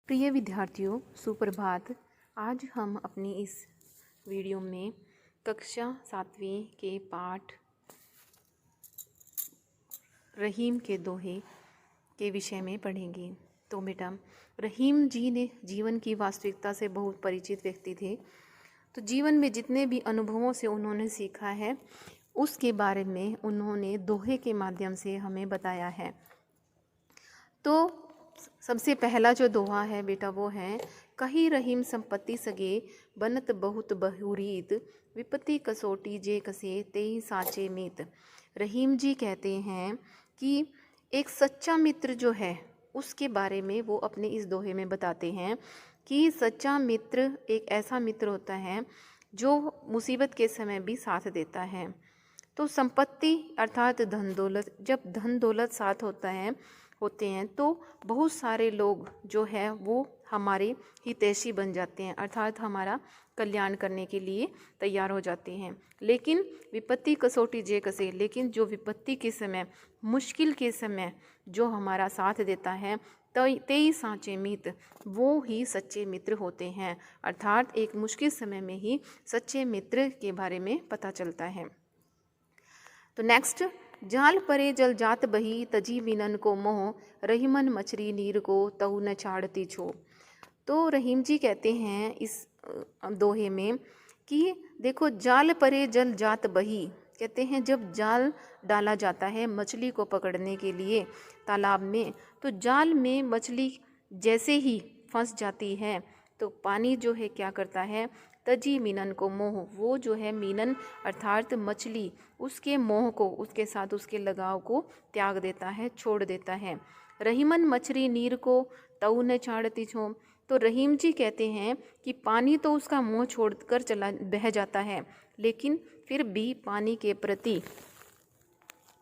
प्रिय विद्यार्थियों, सुप्रभात। आज हम अपनी इस वीडियो में कक्षा 7वीं के पाठ रहीम के दोहे के विषय में पढ़ेंगे। तो बेटा, रहीम जी ने जीवन की वास्तविकता से बहुत परिचित व्यक्ति थे। तो जीवन में जितने भी अनुभवों से उन्होंने सीखा है उसके बारे में उन्होंने दोहे के माध्यम से हमें बताया है। तो सबसे पहला जो दोहा है बेटा वो है, कही रहीम संपत्ति सगे बनत बहुत बहुरीत, विपत्ति कसोटी जे कसे तेई साचे मीत। रहीम जी कहते हैं कि एक सच्चा मित्र जो है उसके बारे में वो अपने इस दोहे में बताते हैं कि सच्चा मित्र एक ऐसा मित्र होता है जो मुसीबत के समय भी साथ देता है। तो संपत्ति अर्थात धन दौलत, जब धन दौलत साथ होते हैं तो बहुत सारे लोग जो है वो हमारे हितैषी बन जाते हैं, अर्थात हमारा कल्याण करने के लिए तैयार हो जाते हैं। लेकिन विपत्ति कसौटी जे कसे, लेकिन जो विपत्ति के समय, मुश्किल के समय जो हमारा साथ देता है तेई साँचे मित्र, वो ही सच्चे मित्र होते हैं। अर्थात एक मुश्किल समय में ही सच्चे मित्र के बारे में पता चलता है। तो नेक्स्ट, जाल परे जल जात बही तजी विनन को मोह, रहीमन मछरी नीर को तहु न छाड़ती छो। तो रहीम जी कहते हैं इस दोहे में कि देखो, जाल परे जल जात बही, कहते हैं जब जाल डाला जाता है मछली को पकड़ने के लिए तालाब में, तो जाल में मछली जैसे ही फंस जाती है तो पानी जो है क्या करता है, तजी मीनन को मोह, वो जो है मीनन अर्थात मछली उसके मोह को, उसके साथ उसके लगाव को त्याग देता है, छोड़ देता है। रहीमन मछली नीर को तऊ न छाड़ती छो। तो रहीम जी कहते हैं कि पानी तो उसका मोह छोड़कर चला बह जाता है, लेकिन फिर भी पानी के प्रति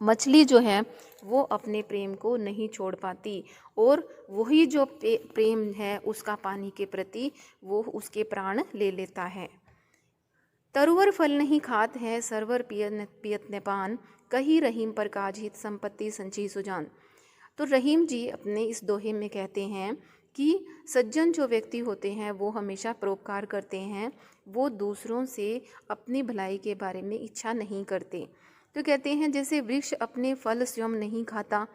मछली जो है वो अपने प्रेम को नहीं छोड़ पाती, और वही जो प्रेम है उसका पानी के प्रति, वो उसके प्राण ले लेता है। तरुवर फल नहीं खात है सरवर पियत ने पान, कही रहीम पर काजित संपत्ति संची सुजान। तो रहीम जी अपने इस दोहे में कहते हैं कि सज्जन जो व्यक्ति होते हैं वो हमेशा परोपकार करते हैं, वो दूसरों से अपनी भलाई के बारे में इच्छा नहीं करते। तो कहते हैं जैसे वृक्ष अपने फल स्वयं नहीं खाता,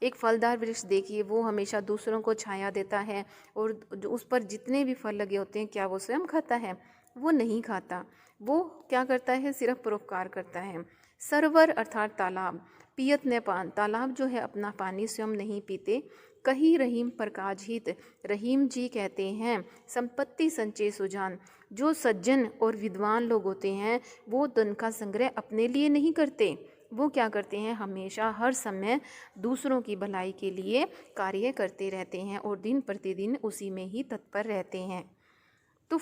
एक फलदार वृक्ष देखिए वो हमेशा दूसरों को छाया देता है, और उस पर जितने भी फल लगे होते हैं क्या वो स्वयं खाता है? वो नहीं खाता। वो क्या करता है? सिर्फ परोपकार करता है। सरोवर अर्थात तालाब, पियत ने पान, तालाब जो है अपना पानी स्वयं नहीं पीते। कही रहीम पर काजित, रहीम जी कहते हैं संपत्ति संचय सुजान, जो सज्जन और विद्वान लोग होते हैं वो धन का संग्रह अपने लिए नहीं करते, वो क्या करते हैं, हमेशा हर समय दूसरों की भलाई के लिए कार्य करते रहते हैं और दिन प्रतिदिन उसी में ही तत्पर रहते हैं। तो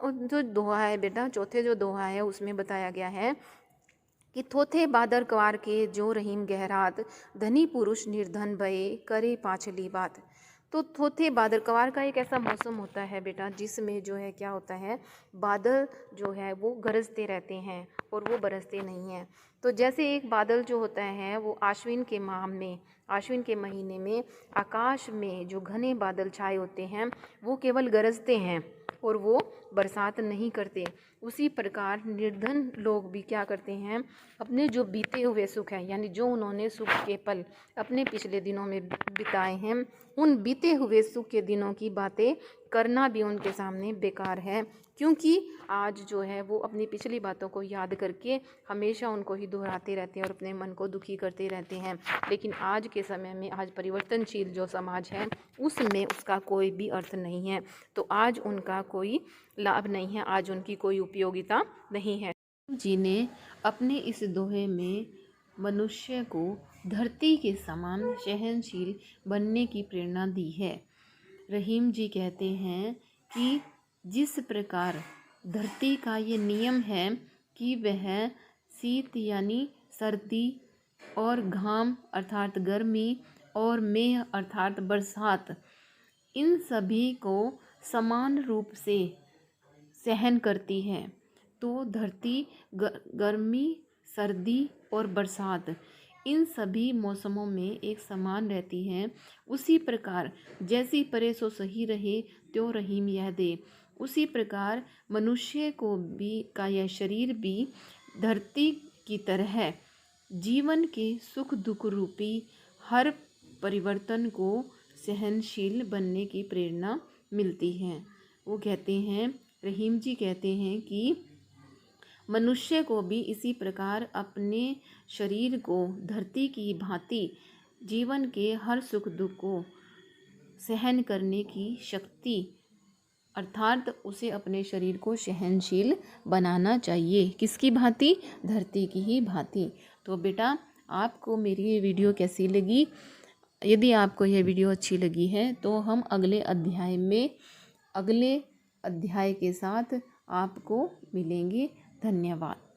जो दोहा है बेटा, चौथे जो दोहा है उसमें बताया गया है कि थोथे बादर कवार के जो रहीम गहरात, धनी पुरुष निर्धन भये करे पाछली बात। तो थोथे बादल कवार का एक ऐसा मौसम होता है बेटा जिसमें जो है क्या होता है, बादल जो है वो गरजते रहते हैं और वो बरसते नहीं हैं। तो जैसे एक बादल जो होता है वो आश्विन के माह में, आश्विन के महीने में आकाश में जो घने बादल छाए होते हैं वो केवल गरजते हैं और वो बरसात नहीं करते, उसी प्रकार निर्धन लोग भी क्या करते हैं, अपने जो बीते हुए सुख है, यानी जो उन्होंने सुख के पल अपने पिछले दिनों में बिताए हैं, उन बीते हुए सुख के दिनों की बातें करना भी उनके सामने बेकार है, क्योंकि आज जो है वो अपनी पिछली बातों को याद करके हमेशा उनको ही दोहराते रहते हैं और अपने मन को दुखी करते रहते हैं। लेकिन आज के समय में, आज परिवर्तनशील जो समाज है उसमें उसका कोई भी अर्थ नहीं है, तो आज उनका कोई लाभ नहीं है, आज उनकी कोई उपयोगिता नहीं है। जी ने अपने इस दोहे में मनुष्य को धरती के समान सहनशील बनने की प्रेरणा दी है। रहीम जी कहते हैं कि जिस प्रकार धरती का ये नियम है कि वह शीत यानी सर्दी और घाम अर्थात गर्मी और मेह अर्थात बरसात, इन सभी को समान रूप से सहन करती है। तो धरती गर्मी, सर्दी और बरसात, इन सभी मौसमों में एक समान रहती हैं। उसी प्रकार जैसी परे सो सही रहे, त्यों रहीम यह दे। उसी प्रकार मनुष्य को भी का यह शरीर भी धरती की तरह जीवन के सुख दुख रूपी हर परिवर्तन को सहनशील बनने की प्रेरणा मिलती है। वो कहते हैं, रहीम जी कहते हैं कि मनुष्य को भी इसी प्रकार अपने शरीर को धरती की भांति जीवन के हर सुख दुख को सहन करने की शक्ति, अर्थात उसे अपने शरीर को सहनशील बनाना चाहिए। किसकी भांति? धरती की ही भांति। तो बेटा, आपको मेरी ये वीडियो कैसी लगी? यदि आपको यह वीडियो अच्छी लगी है तो हम अगले अध्याय के साथ आपको मिलेंगे। धन्यवाद।